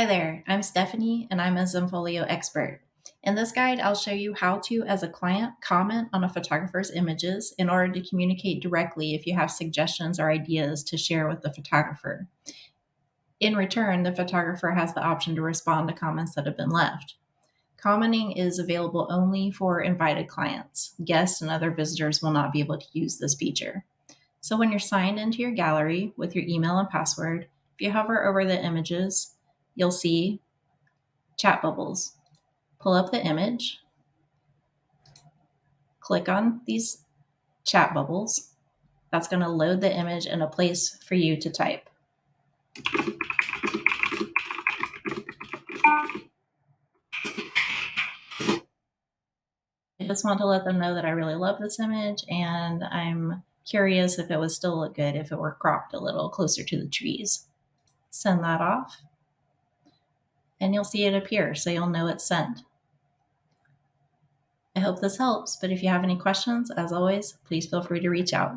Hi there, I'm Stephanie and I'm a Zenfolio expert. In this guide, I'll show you how to, as a client, comment on a photographer's images in order to communicate directly if you have suggestions or ideas to share with the photographer. In return, the photographer has the option to respond to comments that have been left. Commenting is available only for invited clients. Guests and other visitors will not be able to use this feature. So when you're signed into your gallery with your email and password, if you hover over the images, you'll see chat bubbles. Pull up the image, click on these chat bubbles. That's going to load the image in a place for you to type. I just want to let them know that I really love this image and I'm curious if it would still look good if it were cropped a little closer to the trees. Send that off and you'll see it appear, so you'll know it's sent. I hope this helps, but if you have any questions, as always, please feel free to reach out.